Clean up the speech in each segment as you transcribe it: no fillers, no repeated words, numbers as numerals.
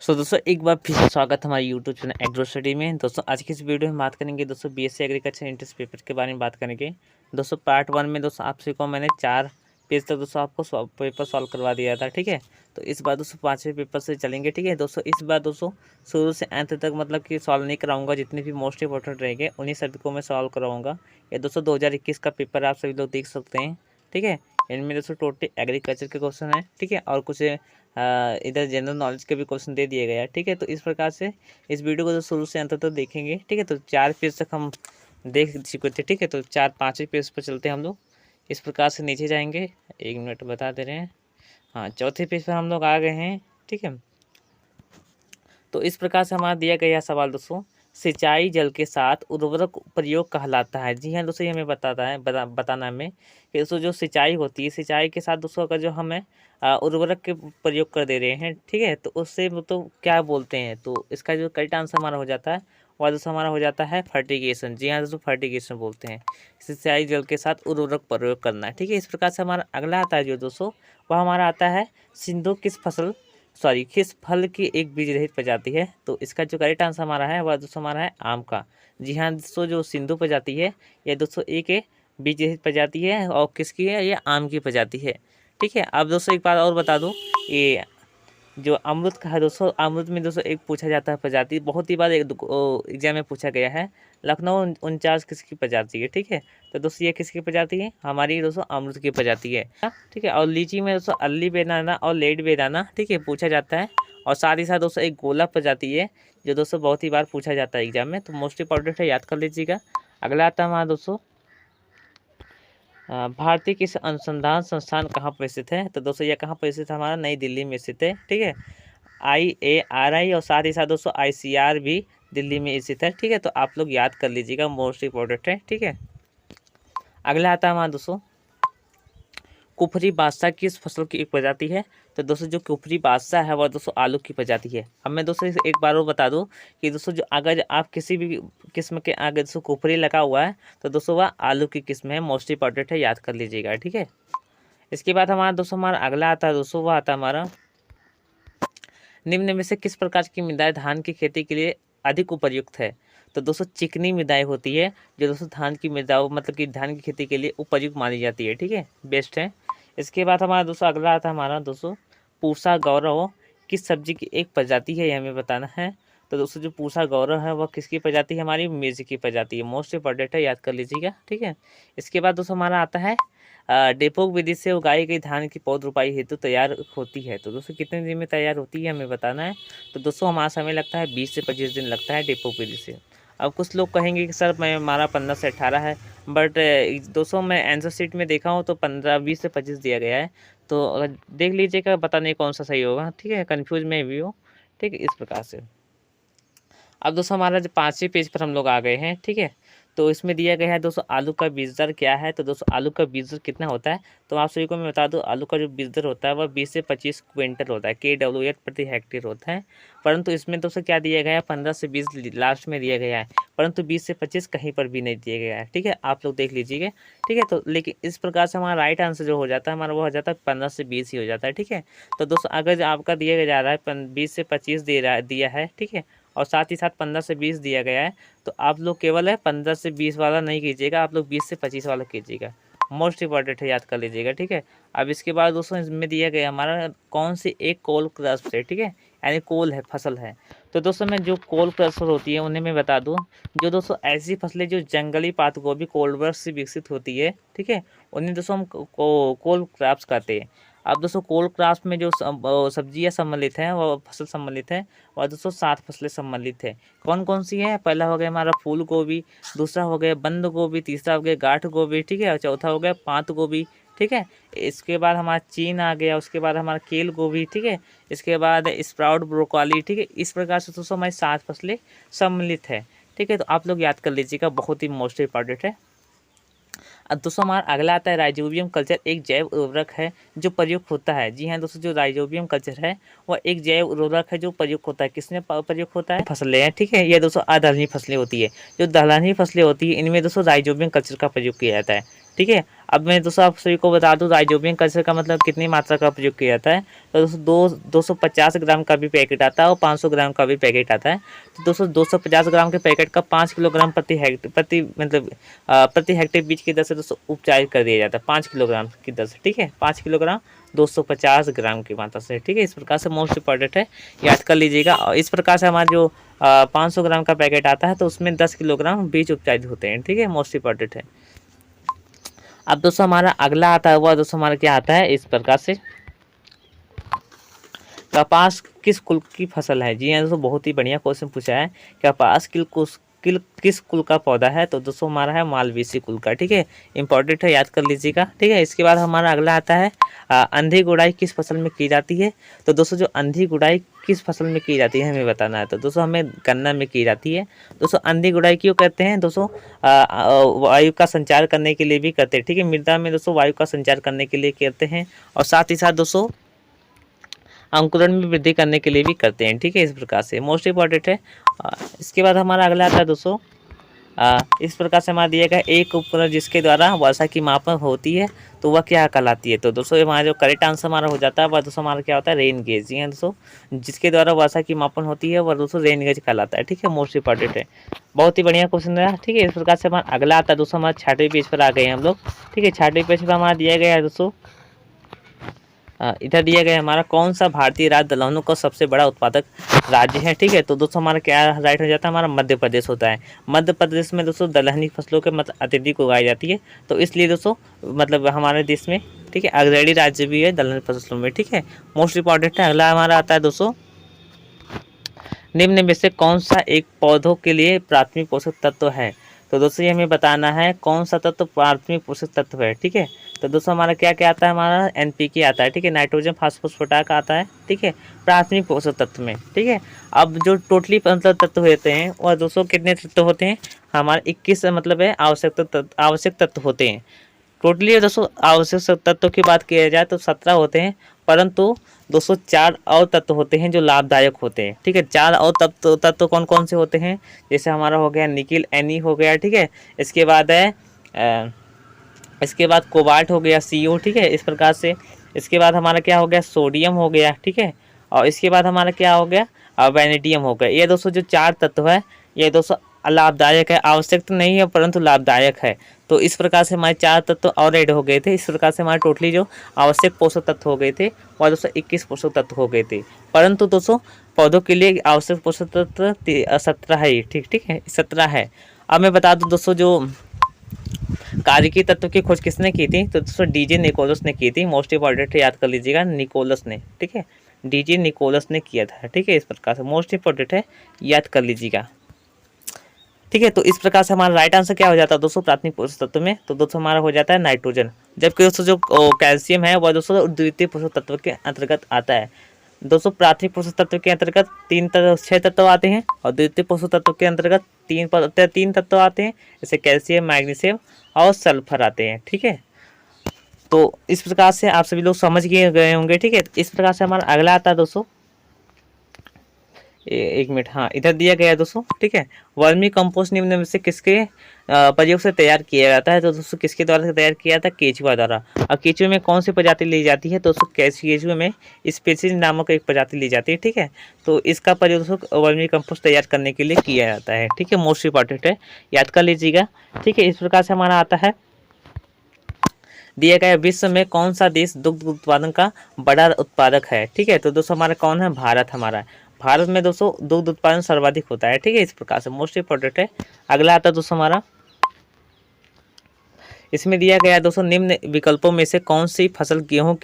दोस्तों एक बार फिर से स्वागत है हमारे यूट्यूब चैनल एग्रो स्टडी में। दोस्तों आज की इस वीडियो में बात करेंगे दोस्तों बीएससी एग्रीकल्चर एंट्रेंस पेपर के बारे में बात करेंगे। दोस्तों पार्ट 1 में दोस्तों आप सभी को मैंने 4 पेज तक दोस्तों आपको पेपर सॉल्व करवा दिया था, ठीक है। तो इस बार दोस्तों 5वें पेपर से चलेंगे, ठीक है। दोस्तों इस बार दोस्तों शुरू से अंत तक मतलब कि सॉल्व नहीं कराऊंगा, जितने भी मोस्ट इंपॉर्टेंट रहेंगे उन्हीं सभी को मैं सॉल्व कराऊंगा। ये दोस्तों 2021 का पेपर आप सभी लोग देख सकते हैं, ठीक है। इनमें दोस्तों टोटली एग्रीकल्चर के क्वेश्चन है, ठीक है, और कुछ इधर जनरल नॉलेज के भी क्वेश्चन दे दिए गए हैं, ठीक है। तो इस प्रकार से इस वीडियो को तो शुरू से अंत तक देखेंगे, ठीक है। तो 4 पेज तक हम देख चुके थे, ठीक है। तो 4-5वें पेज पर चलते हैं हम लोग। इस प्रकार से नीचे जाएंगे, 1 मिनट बता दे रहे हैं। हाँ, चौथे पेज पर हम लोग आ गए हैं, ठीक है। तो इस प्रकार से हमारा दिया गया सवाल दोस्तों, सिंचाई जल के साथ उर्वरक प्रयोग कहलाता है। जी हाँ दोस्तों, ये हमें बताता है बताना हमें कि दोस्तों जो सिंचाई होती है, सिंचाई के साथ दोस्तों अगर जो हमें उर्वरक के प्रयोग कर दे रहे हैं, ठीक है, तो उससे तो क्या बोलते हैं। तो इसका जो करेक्ट आंसर हमारा हो जाता है वह दोस्तों हमारा हो जाता है फर्टिगेशन। जी हाँ दोस्तों, फर्टिगेशन बोलते हैं सिंचाई जल के साथ उर्वरक प्रयोग करना, ठीक है। इस प्रकार से हमारा अगला आता है जो दोस्तों, वह हमारा आता है सिंधु किस फल की एक बीज रहित प्रजाति है। तो इसका जो करेक्ट आंसर हमारा है वह दोस्तों हमारा है आम का। जी हाँ दोस्तों, जो सिंधु प्रजाति है यह दोस्तों एक बीज रहित प्रजाति है, और किसकी है, ये आम की प्रजाति है, ठीक है। अब दोस्तों एक बात और बता दूं, ये जो अमरूद का है दोस्तों, अमरूद में दोस्तों एक पूछा जाता है प्रजाति, बहुत ही बार एक एग्जाम में पूछा गया है, लखनऊ 49 किसकी प्रजाति है, ठीक है। तो दोस्तों ये किसकी प्रजाति है, हमारी दोस्तों अमरूद की प्रजाति है, ठीक है। और लीची में दोस्तों अल्ली बेदाना और लेड बेदाना, ठीक है, पूछा जाता है। और साथ ही साथ दोस्तों एक गोला प्रजाति है जो दोस्तों बहुत ही बार पूछा जाता है एग्जाम में, तो मोस्ट इंपॉर्टेंट है, याद कर लीजिएगा। अगला आता है हमारा दोस्तों, भारतीय कृषि अनुसंधान संस्थान कहाँ पर स्थित है। तो दोस्तों यह कहाँ पर स्थित है, हमारा नई दिल्ली में स्थित है, ठीक है। IARI और साथ ही साथ दोस्तों ICR भी दिल्ली में स्थित है, ठीक है। तो आप लोग याद कर लीजिएगा, मोस्ट इंपॉर्टेंट है, ठीक है। अगला आता है हमारा दोस्तों, कुफरी बादशाह किस फसल की एक प्रजाति है। तो दोस्तों जो कुफरी बादशाह है वह दोस्तों आलू की प्रजाति है। अब मैं दोस्तों एक बार और बता दूं कि दोस्तों जो अगर आप किसी भी किस्म के आगे दोस्तों कुफरी लगा हुआ है तो दोस्तों वह आलू की किस्म है, मोस्ट इंपॉर्टेंट है, याद कर लीजिएगा, ठीक है। इसके बाद हमारा दोस्तों हमारा अगला आता है दोस्तों, वह आता है हमारा, निम्न में से किस प्रकार की मृदाएं धान की खेती के लिए अधिक उपयुक्त है। तो दोस्तों चिकनी मृदाएं होती है जो दोस्तों धान की मृदाओं मतलब कि धान की खेती के लिए उपयुक्त मानी जाती है, ठीक है, बेस्ट है। इसके बाद हमारा दोस्तों अगला आता है हमारा दोस्तों, पूसा गौरव किस सब्जी की एक प्रजाति है, यह हमें बताना है। तो दोस्तों जो पूसा गौरव है वह किसकी प्रजाति है, हमारी मिर्च की प्रजाति है, मोस्ट इंपॉर्टेंट है, याद कर लीजिएगा, ठीक है। इसके बाद दोस्तों हमारा आता है डेपोक विधि से उगाई गई धान की पौध रोपाई हेतु तैयार होती है। तो दोस्तों कितने दिन में तैयार होती है हमें बताना है। तो दोस्तों हमारा समय लगता है 20 से 25 दिन लगता है डेपोक विधि से। अब कुछ लोग कहेंगे कि सर मैं हमारा 15 से 18 है, बट दोस्तों मैं आंसर शीट में देखा हूँ तो 20 से 25 दिया गया है। तो अगर देख लीजिएगा, पता नहीं कौन सा सही होगा, ठीक है, कन्फ्यूज में भी हो, ठीक है, इस प्रकार से। अब दोस्तों हमारा जो 5वें पेज पर हम लोग आ गए हैं, ठीक है। तो इसमें दिया गया है दोस्तों आलू का बीज दर क्या है। तो दोस्तों आलू का बीज दर कितना होता है, तो आप सभी को मैं बता दूं, आलू का जो बीज दर होता है वह 20 से 25 क्विंटल होता है, KWH प्रति हेक्टेयर होता है। परंतु इसमें दोस्तों क्या दिया गया है, 15 से 20 लास्ट में दिया गया है, परंतु 20 से 25 कहीं पर भी नहीं दिया गया है, ठीक है, आप लोग देख लीजिएगा, ठीक है। तो लेकिन इस प्रकार से हमारा राइट आंसर जो हो जाता है हमारा वो हो जाता है 15 से 20 ही हो जाता है, ठीक है। तो दोस्तों अगर आपका दिया जा रहा है 20 से 25 दिया है, ठीक है, और साथ ही साथ 15 से 20 दिया गया है, तो आप लोग केवल है 15 से 20 वाला नहीं कीजिएगा, आप लोग 20 से 25 वाला कीजिएगा, मोस्ट इंपॉर्टेंट है, याद कर लीजिएगा, ठीक है। अब इसके बाद दोस्तों इसमें दिया गया हमारा कौन सी एक कोल क्रॉप से, ठीक है, यानी कोल है, फसल है। तो दोस्तों मैं जो कोल फसल होती है उन्हें मैं बता दूं, जो दोस्तों ऐसी फसलें जो जंगली पात गोभी कोल्डवर्स से विकसित होती है, ठीक है, उन्हें दोस्तों हम कोल क्रॉप्स कहते हैं। अब दोस्तों कोल क्रॉप्स में जो सब्जियां सम्मिलित हैं वो फसल सम्मिलित है, और दोस्तों 7 फसलें सम्मिलित है। कौन कौन सी है, पहला हो गया हमारा फूल गोभी, दूसरा हो गया बंद गोभी, तीसरा हो गया गांठ गोभी, ठीक है, और चौथा हो गया पात गोभी, ठीक है। इसके बाद हमारा चीन आ गया, उसके बाद हमारा केल गोभी, ठीक है, इसके बाद स्प्राउट ब्रोकली, ठीक है। इस प्रकार से दोस्तों हमारी 7 फसलें सम्मिलित है, ठीक है। तो आप लोग याद कर लीजिएगा, बहुत ही मोस्ट इंपॉर्टेंट है। अब दोस्तों हमारा अगला आता है राइजोबियम कल्चर एक जैव उर्वरक है जो प्रयुक्त होता है। जी हाँ दोस्तों, जो राइजोबियम कल्चर है वह एक जैव उर्वरक है जो प्रयुक्त होता है, किसमें प्रयुक्त होता है, फसलें हैं, ठीक है। ये दोस्तों अदलहनी फसलें होती है, जो दलहनी फसलें होती है इनमें दोस्तों राइजोबियम कल्चर का प्रयोग किया जाता है, ठीक है। अब मैं दोस्तों आप सभी को बता दूं राइजोबियम कल्चर का मतलब कितनी मात्रा का प्रयोग किया जाता है। तो दोस्तों 250 ग्राम का भी पैकेट आता है और 500 ग्राम का भी पैकेट आता है। तो दोस्तों 250 ग्राम के पैकेट का 5 किलोग्राम प्रति हेक्टेयर बीज की दर से दोस्तों उपचारित कर दिया जाता है, 5 किलोग्राम की दर से, ठीक है। 5 किलोग्राम 250 ग्राम की मात्रा से, ठीक है। इस प्रकार से मोस्ट इंपॉर्टेंट है, याद कर लीजिएगा। और इस प्रकार से हमारा जो 500 ग्राम का पैकेट आता है तो उसमें 10 किलोग्राम बीज उपचारित होते हैं, ठीक है। मोस्ट इंपॉर्टेंट है। अब दोस्तों हमारा अगला आता है वह दोस्तों हमारा क्या आता है इस प्रकार से, कपास किस कुल की फसल है। जी हाँ दोस्तों, बहुत ही बढ़िया क्वेश्चन पूछा है। कपास किस कुल का पौधा है। तो दोस्तों हमारा है मालवेसी कुल का, ठीक है। इंपॉर्टेंट है, याद कर लीजिएगा, ठीक है। इसके बाद हमारा अगला आता है अंधी गुड़ाई किस फसल में की जाती है। तो दोस्तों जो अंधी गुड़ाई किस फसल में की जाती है हमें बताना है। तो दोस्तों हमें गन्ना में की जाती है। दोस्तों अंधी गुड़ाई क्यों करते हैं दोस्तों, वायु का संचार करने के लिए भी करते हैं, ठीक है। मृदा में दोस्तों वायु का संचार करने के लिए करते हैं और साथ ही साथ दोस्तों अंकुरण में वृद्धि करने के लिए भी करते हैं, ठीक है। इस प्रकार से मोस्ट इंपॉर्टेंट है। इसके बाद हमारा अगला आता है दोस्तों, इस प्रकार से हमारा दिया गया एक उपकरण जिसके द्वारा वर्षा की मापन होती है तो वह क्या कहलाती है। तो दोस्तों हमारा जो करेक्ट आंसर हमारा हो जाता है वह दोस्तों हमारा क्या होता है, रेन गेज। जी हाँ दोस्तों, जिसके द्वारा वर्षा की मापन होती है वह दोस्तों रेन गेज कहलाता है, ठीक है। मोस्ट इंपॉर्टेंट है, बहुत ही बढ़िया क्वेश्चन है, ठीक है। इस प्रकार से हमारा अगला आता है दोस्तों, हमारे 6वें पेज पर आ गए हम लोग, ठीक है। 6वें पेज पर हमारा दिया गया है दोस्तों, इधर दिया गया है हमारा कौन सा भारतीय राज्य दलहनों का सबसे बड़ा उत्पादक राज्य है, ठीक है। तो दोस्तों हमारा क्या राइट हो जाता है, हमारा मध्य प्रदेश होता है। मध्य प्रदेश में दोस्तों दलहनी फसलों के मतलब अत्यधिक उगाई जाती है, तो इसलिए दोस्तों मतलब हमारे देश में, ठीक है, अग्रणी राज्य भी है दलहनी फसलों में, ठीक है। मोस्ट इंपॉर्टेंट है। अगला हमारा आता है दोस्तों, निम्न में से कौन सा एक पौधों के लिए प्राथमिक पोषक तत्व है। तो दोस्तों ये हमें बताना है कौन सा तत्व प्राथमिक पोषक तत्व है, ठीक है। तो दोस्तों हमारा क्या क्या आता है, हमारा एनपीके आता है, ठीक है। नाइट्रोजन फास्फोरस पोटाश आता है, ठीक है, प्राथमिक पोषक तत्व में, ठीक है। अब जो टोटली मतलब तत्व होते हैं वह दोस्तों कितने तत्व होते हैं, हमारे 21 मतलब है आवश्यक तत्व होते हैं। टोटली दोस्तों आवश्यक तत्वों की बात किया जाए तो 17 होते हैं, परंतु दोस्तों 4 और तत्व होते हैं जो लाभदायक होते हैं, ठीक है। 4 और तत्व कौन कौन से होते हैं, जैसे हमारा हो गया निकिल एनी हो गया, ठीक है। इसके बाद है इसके बाद कोबाल्ट हो गया CO, ठीक है। इस प्रकार से इसके बाद हमारा क्या हो गया, सोडियम हो गया, ठीक है। और इसके बाद हमारा क्या हो गया, वैनेडियम हो गया। ये दोस्तों जो 4 तत्व है ये दोस्तों लाभदायक है, आवश्यक तो नहीं है परंतु लाभदायक है। तो इस प्रकार से हमारे 4 तत्व और ऐड हो गए थे। इस प्रकार से हमारे टोटली जो आवश्यक पोषक तत्व हो गए थे वह दोस्तों 21 पोषक तत्व हो गए थे। परंतु दोस्तों पौधों के लिए आवश्यक पोषक तत्व 17 है, ठीक है, 17 है। अब मैं बता दूं दोस्तों जो कार्य तत्व की खोज किसने की थी। तो दोस्तों डीजे निकोलस ने की थी। मोस्ट इंपॉर्टेंट है, याद कर लीजिएगा, निकोलस ने, ठीक है। डीजे निकोलस ने किया था, ठीक है। इस प्रकार से मोस्ट इंपॉर्टेंट है, याद कर लीजिएगा, ठीक है। तो इस प्रकार से हमारा राइट आंसर क्या हो जाता है दोस्तों, प्राथमिक पोषक तत्व में तो दोस्तों हमारा हो जाता है नाइट्रोजन। जबकि दोस्तों जो कैल्शियम है वह दोस्तों द्वितीय पोषक तत्व के अंतर्गत आता है। दोस्तों प्राथमिक पोषक तत्व के अंतर्गत 6 तत्व आते हैं और द्वितीय पोषक तत्व के अंतर्गत 3 तत्व आते हैं, जैसे कैल्शियम, मैग्नीशियम और सल्फर आते हैं, ठीक है। तो इस प्रकार से आप सभी लोग समझ गए होंगे, ठीक है। इस प्रकार से हमारा अगला आता है दोस्तों, एक मिनट, हाँ इधर दिया गया है दोस्तों, ठीक है। वर्मी कंपोस्ट निम्न में से किसके प्रयोग से तैयार किया जाता है। तो दोस्तों किसके द्वारा तैयार किया जाता है, केचुआ द्वारा। और केचुए में कौन सी प्रजाति ली जाती है, तो दोस्तों केचुए में स्पेसीज नामक एक प्रजाति ली जाती है, ठीक है। तो इसका प्रयोग दोस्तों वर्मी कंपोस्ट तैयार करने के लिए किया जाता है, ठीक है। मोस्ट इंपॉर्टेंट है, याद कर लीजिएगा, ठीक है। इस प्रकार से हमारा आता है, दिया गया विश्व में कौन सा देश दुग्ध उत्पादन का बड़ा उत्पादक है, ठीक है। तो दोस्तों हमारा कौन है, भारत हमारा। भारत में दोस्तों दुग्ध उत्पादन सर्वाधिक होता है, ठीक है। इस प्रकार से मोस्ट इंपॉर्टेंट है। अगला आता है दोस्तों हमारा, इसमें दिया गया है दोस्तों निम्न विकल्पों में से कौन सी फसल गेहूं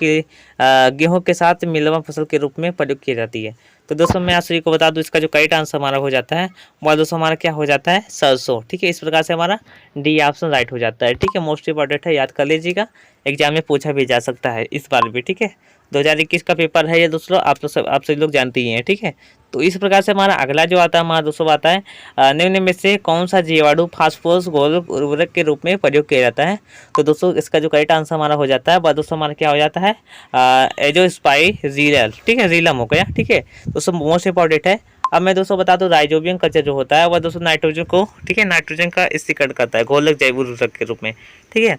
के साथ मिलवा फसल के रूप में प्रयोग की जाती है। तो दोस्तों मैं आप सभी को बता दूं इसका जो करेक्ट आंसर हमारा हो जाता है वह दोस्तों हमारा क्या हो जाता है, सरसों, ठीक है। इस प्रकार से हमारा डी ऑप्शन राइट हो जाता है, ठीक है। मोस्ट इंपॉर्टेंट है, याद कर लीजिएगा, एग्जाम में पूछा भी जा सकता है इस बार भी, ठीक है। 2021 का पेपर है ये दोस्तों, आप सभी लोग जानते ही हैं, ठीक है। तो इस प्रकार से हमारा अगला जो आता है हमारा दोस्तों आता है निम्न में से कौन सा जीवाणु फास्फोरस घोलक उर्वरक के रूप में प्रयोग किया जाता है। तो दोस्तों इसका जो करेक्ट आंसर हमारा हो जाता है वह दोस्तों हमारा क्या हो जाता है, एजोस्पाइरिलम, ठीक है, रिलम हो गया, ठीक है। दोस्तों मोस्ट इंपॉर्टेंट है। अब मैं दोस्तों बता दूं राइजोबियम कल्चर जो होता है वह दोस्तों नाइट्रोजन को, ठीक है, नाइट्रोजन का स्थिरीकरण करता है घोलक जैव उर्वरक के रूप में, ठीक है।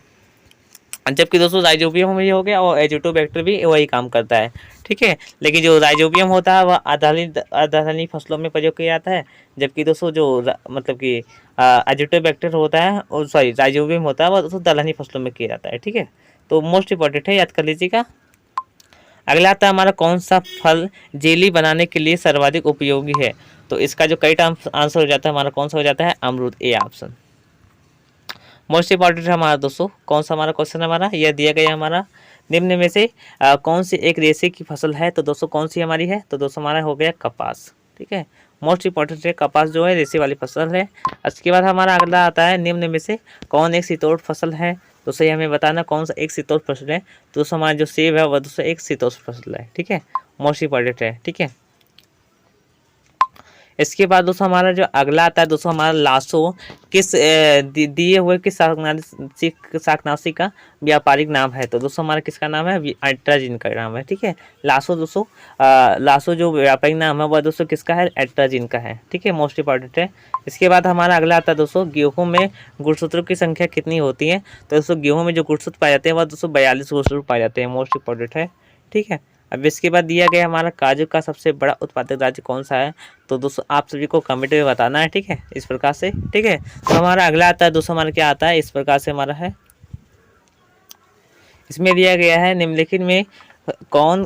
जबकि दोस्तों राइजोबियम में ये हो गया और एजोटोबैक्टर भी वही काम करता है, ठीक है। लेकिन जो राइजोबियम होता है वह दलहनी फसलों में प्रयोग किया जाता है, जबकि दोस्तों जो मतलब कि एजोटोबैक्टर होता है और सॉरी राइजोबियम होता है वह दोस्तों दलहनी फसलों में किया जाता है, ठीक है। तो मोस्ट इंपॉर्टेंट है, याद कर लीजिएगा। अगला आता है हमारा कौन सा फल जेली बनाने के लिए सर्वाधिक उपयोगी है। तो इसका जो करेक्ट आंसर हो जाता है हमारा कौन सा हो जाता है, अमरूद, ए ऑप्शन। मोस्ट इंपॉर्टेंट है हमारा दोस्तों, कौन सा हमारा क्वेश्चन हमारा यह दिया गया हमारा, निम्न में से कौन सी एक रेशे की फसल है। तो दोस्तों कौन सी हमारी है, तो दोस्तों हमारा हो गया कपास, ठीक है। मोस्ट इंपॉर्टेंट है, कपास जो है रेशे वाली फसल है। उसके बाद हमारा अगला आता है, निम्न में से कौन एक शीतोष्ण फसल है। दोस्तों ये हमें बताना कौन सा एक शीतोष्ण फसल है। तो दोस्तों हमारा जो सेब है वह दोस्तों एक शीतोष्ण फसल है, ठीक है। मोस्ट इंपॉर्टेंट है, ठीक है। इसके बाद दोस्तों हमारा जो अगला आता है दोस्तों हमारा लासो किस दिए हुए किस शाकनाशी का व्यापारिक नाम है। तो दोस्तों हमारा किसका नाम है, एट्राजिन का नाम है, ठीक है। लासो दोस्तों लासो जो व्यापारिक नाम है वह दोस्तों किसका है, एट्राजिन का है, ठीक है। मोस्ट इंपॉर्टेंट है। इसके बाद हमारा अगला आता है दोस्तों, गेहूँ में गुणसूत्रों की संख्या कितनी होती है। तो दोस्तों गेहूँ में जो गुणसूत्र पाए जाते हैं वह दोस्तों 42 गुणसूत्र पाए जाते हैं, मोस्ट इंपॉर्टेंट है, ठीक है। अब इसके बाद दिया गया हमारा काजू का सबसे बड़ा उत्पादक राज्य कौन सा है। तो दोस्तों आप सभी को कमेंट में बताना है, ठीक है, इस प्रकार से, ठीक है। तो हमारा अगला आता है दोस्तों, हमारा क्या आता है, इस प्रकार से हमारा है, इसमें दिया गया है निम्नलिखित में कौन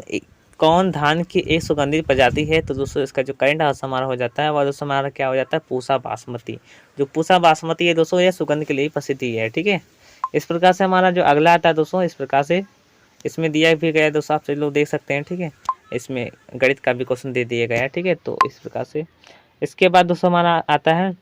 कौन धान की एक सुगंधित प्रजाति है। तो दोस्तों इसका जो करेंट आंसर हमारा हो जाता है वह दोस्तों हमारा क्या हो जाता है, पूसा बासमती। जो पूसा बासमती है दोस्तों यह सुगंध के लिए प्रसिद्ध है, ठीक है। इस प्रकार से हमारा जो अगला आता है दोस्तों, इस प्रकार से इसमें दिया भी गया है दोस्तों, आप सभी लोग देख सकते हैं, ठीक है। इसमें गणित का भी क्वेश्चन दे दिया गया है, ठीक है। तो इस प्रकार से इसके बाद दोस्तों हमारा आता है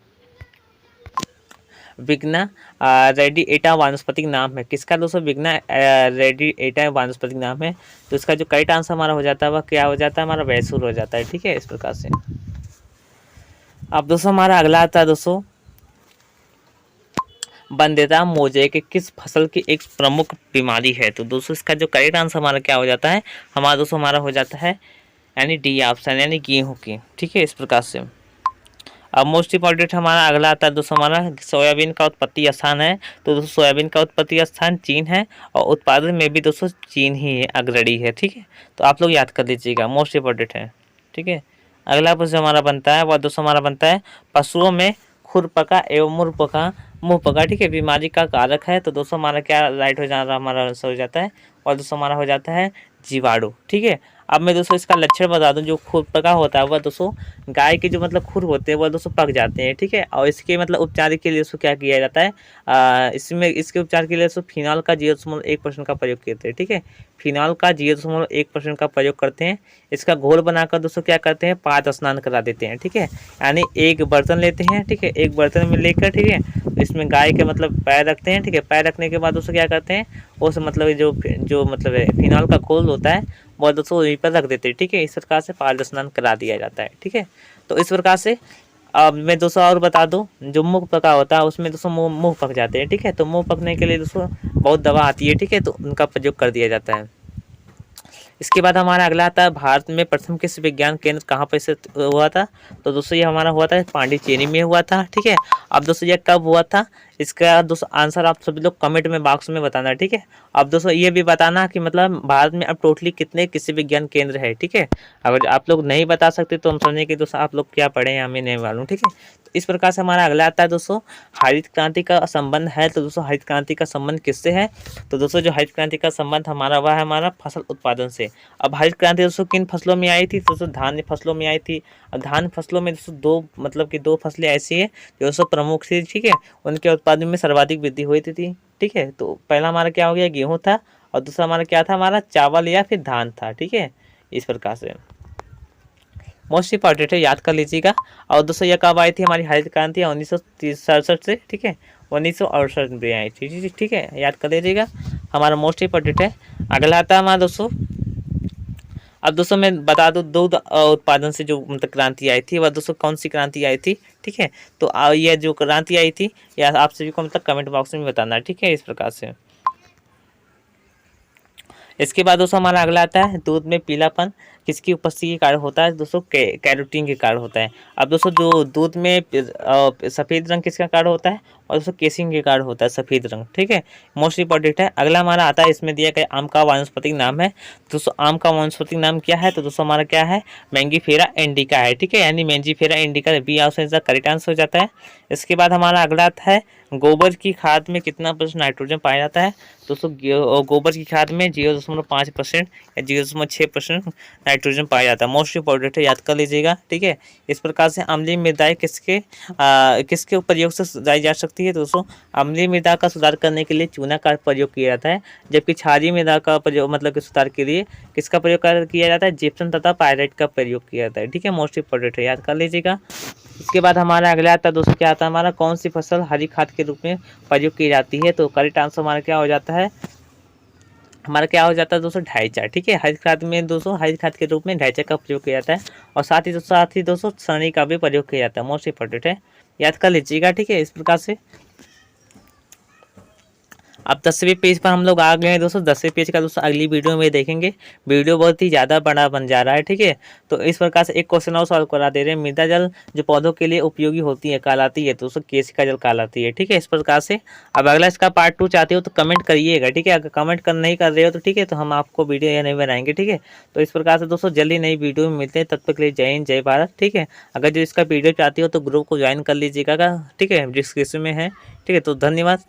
विग्ना रेडिएटा वानस्पतिक नाम है किसका। दोस्तों विग्ना रेडिएटा वानस्पतिक नाम है। तो इसका जो करेक्ट आंसर हमारा हो जाता है वह क्या हो जाता है, हमारा वैसूर हो जाता है, ठीक है, इस प्रकार से। अब दोस्तों हमारा अगला आता है दोस्तों, बंदेता मोजेक किस फसल की एक प्रमुख बीमारी है। तो दोस्तों इसका जो करेक्ट आंसर हमारा क्या हो जाता है, हमारा दोस्तों हमारा हो जाता है यानी डी ऑप्शन, यानी गेहूँ की, ठीक है, इस प्रकार से। अब मोस्ट इंपॉर्टेंट हमारा अगला आता है दोस्तों, हमारा सोयाबीन का उत्पत्ति स्थान है। तो दोस्तों सोयाबीन का उत्पत्ति स्थान चीन है और उत्पादन में भी दोस्तों चीन ही अग्रणी है, ठीक है। तो आप लोग याद कर लीजिएगा, मोस्ट इंपॉर्टेंट है, ठीक है। अगला प्रश्न हमारा बनता है वह दोस्तों हमारा बनता है, पशुओं में खुरपका एवं मुंहपका, ठीक है, बीमारी का कारक है। तो दोस्तों हमारा क्या राइट हो जा रहा, हमारा आंसर हो जाता है और दोस्तों हमारा हो जाता है जीवाणु, ठीक है। अब मैं दोस्तों इसका लक्षण बता दूं, जो खुरपका होता है वह दोस्तों गाय के जो मतलब खुर होते हैं वह दोस्तों पक जाते हैं, ठीक है। और इसके मतलब उपचार के लिए दोस्तों क्या किया जाता है, इसमें इसके उपचार के लिए दोस्तों फिनाल का 0.1% का प्रयोग करते हैं, ठीक है। फिनाल का 0.1% का प्रयोग करते हैं। इसका घोल बनाकर दोस्तों क्या करते हैं, पाद स्नान करा देते हैं, ठीक है। यानी एक बर्तन लेते हैं, ठीक है, एक बर्तन में लेकर, ठीक है, इसमें गाय के मतलब पैर रखते हैं, ठीक है। पैर रखने के बाद दोस्तों क्या करते हैं, उस मतलब जो मतलब फिनाल का घोल होता है वह दोस्तों वहीं पर रख देते हैं, ठीक है। इस प्रकार से पाद स्नान करा दिया जाता है, ठीक है। तो इस प्रकार से अब मैं दोस्तों और बता दूं, जो मुंह पका होता है उसमें दोस्तों मुंह पक जाते हैं, ठीक है। तो मुंह पकने के लिए दोस्तों बहुत दवा आती है, ठीक है, तो उनका प्रयोग कर दिया जाता है। इसके बाद हमारा अगला आता है, भारत में प्रथम कृषि विज्ञान केंद्र कहाँ पर स्थित हुआ था। तो दोस्तों ये हमारा हुआ था पांडिचेरी में हुआ था, ठीक है। अब दोस्तों ये कब हुआ था, इसका दोस्तों आंसर आप सभी लोग कमेंट में बॉक्स में बताना, ठीक है। अब दोस्तों ये भी बताना कि मतलब भारत में अब टोटली कितने कृषि विज्ञान केंद्र है, ठीक है। अगर आप लोग नहीं बता सकते तो हम समझें कि दोस्तों आप लोग क्या पढ़े हैं, हमें नहीं मालूम, ठीक है। तो इस प्रकार से हमारा अगला आता है दोस्तों, हरित क्रांति का संबंध है। तो दोस्तों हरित क्रांति का संबंध किससे है। तो दोस्तों जो हरित क्रांति का संबंध हमारा वह है हमारा फसल उत्पादन से। अब हरित क्रांति दोस्तों किन फसलों में आई थी, तो दोस्तों धान फसलों में आई थी। अब धान फसलों में दोस्तों दो फसलें ऐसी है जो दोस्तों प्रमुख थी, ठीक है, उनके उत्पादन में सर्वाधिक वृद्धि हुई थी, ठीक है। तो पहला हमारा क्या हो गया, गेहूं था, और दूसरा हमारा क्या था, हमारा चावल या फिर धान था, ठीक है। इस प्रकार से मोस्ट इंपॉर्टेंट है, याद कर लीजिएगा। और दोस्तों यह कब आई थी, हमारी हरित क्रांति 1967 से, ठीक है, 1968 में आई थी, ठीक है, याद कर लीजिएगा, हमारा मोस्ट इंपॉर्टेंट है। अगला आता है हमारा दोस्तों, अब दोस्तों मैं बता दूं दूध उत्पादन से जो मतलब क्रांति आई थी वह दोस्तों कौन सी क्रांति आई थी, ठीक है। तो यह जो क्रांति आई थी या आप सभी को मतलब कमेंट बॉक्स में बताना, ठीक है, इस प्रकार से। इसके बाद दोस्तों हमारा अगला आता है, दूध में पीलापन किसकी उपस्थिति के कारण होता है। दोस्तों कैरोटीन के कारण होता है। अब दोस्तों जो दूध में सफ़ेद रंग किसका कारण होता है, और दोस्तों केसिंग के कारण होता है सफ़ेद रंग, ठीक है, मोस्ट इंपॉर्टेंट है। अगला हमारा आता है, इसमें दिया गया आम का वानस्पतिक नाम है। दोस्तों आम का वानस्पतिक नाम क्या है, तो दोस्तों हमारा क्या है, मैंगीफेरा इंडिका है, ठीक है, यानी मैंजीफेरा इंडिका, बी ऑप्शन इसका करेक्ट आंसर हो जाता है। इसके बाद हमारा अगला आता है, गोबर की खाद में कितना % नाइट्रोजन पाया जाता है। दोस्तों गोबर की खाद में 0.5% या 0.6% नाइट्रोजन पाया जाता है। मोस्ट इंपॉर्टेंट है, याद कर लीजिएगा, ठीक है। इस प्रकार से अम्लीय मृदाएं किसके प्रयोग से सुधारी जा सकती है। दोस्तों अम्लीय मृदा का सुधार करने के लिए चूना का प्रयोग किया जाता है, जबकि क्षारीय मृदा का प्रयोग मतलब कि सुधार के लिए किसका प्रयोग किया जाता है, जिप्सम तथा पायरेट का प्रयोग किया जाता है, ठीक है। मोस्ट इंपॉर्टेंट है, याद कर लीजिएगा। इसके बाद हमारा अगला आता है दोस्तों, क्या आता है हमारा, कौन सी फसल हरी खाद के रूप में प्रयोग की जाती है। तो करेक्ट आंसर हमारा क्या हो जाता है, हमारा क्या हो जाता है दोस्तों, ढाइचा, ठीक है। हरी खाद में दोस्तों, हरी खाद के रूप में ढाइचा का प्रयोग किया जाता है, और साथ ही दोस्तों सनी का भी प्रयोग किया जाता है। मोस्ट इंपॉर्टेंट है, याद कर लीजिएगा, ठीक है। इस प्रकार से अब 10वें पेज पर हम लोग आ गए हैं दोस्तों। 10वें पेज का दोस्तों अगली वीडियो में देखेंगे। वीडियो बहुत ही ज़्यादा बड़ा बन जा रहा है, ठीक है। तो इस प्रकार से एक क्वेश्चन और सॉल्व करा दे रहे हैं। मृदा जल जो पौधों के लिए उपयोगी होती है कहलाती है दोस्तों केशिका जल कहलाती है, ठीक है। इस प्रकार से अब अगला इसका पार्ट 2 चाहते हो तो कमेंट करिएगा, ठीक है। अगर कमेंट नहीं कर रहे हो तो ठीक है, तो हम आपको वीडियो या नहीं बनाएंगे, ठीक है। तो इस प्रकार से दोस्तों जल्दी नई वीडियो में मिलते हैं, तब तक के लिए जय हिंद जय भारत, ठीक है। अगर जो इसका वीडियो चाहती हो तो ग्रुप को ज्वाइन कर लीजिएगा, ठीक है, डिस्क्रिप्शन में है, ठीक है। तो धन्यवाद।